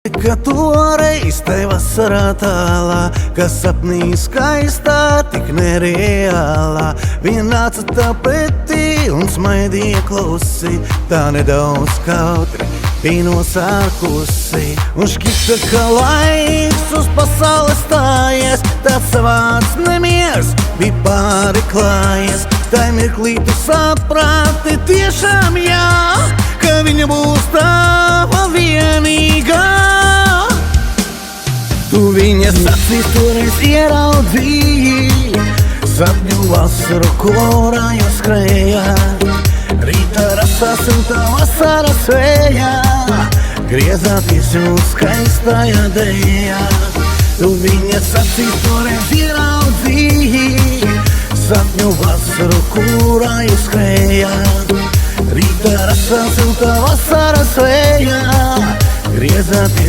Ka toreiz tai vasarā tālā, kas sapnī skaistā, tik nereālā. Viņa nāca tā pretī un smaidīja klusi, tā nedaudz kautri, bija nosārkusi. Un šķita, ka laiks uz pasaules stājies, tāds savāds nemiers bija pārklājies. Tai mirklī tu saprati tiešām jā, ka viņa būs tava vienīgā. Tu viņas acīs toreiz ieraudzīji, sapņu vasaru, kurā jūs skrējāt. Rītā rasā siltā vasaras vējā, griezāties jūs skaistajā dejā. Tu viņas acīs toreiz ieraudzīji, sapņu vasaru, kurā jūs skrējāt. Rītā rasā siltā vasaras vējā, griezāties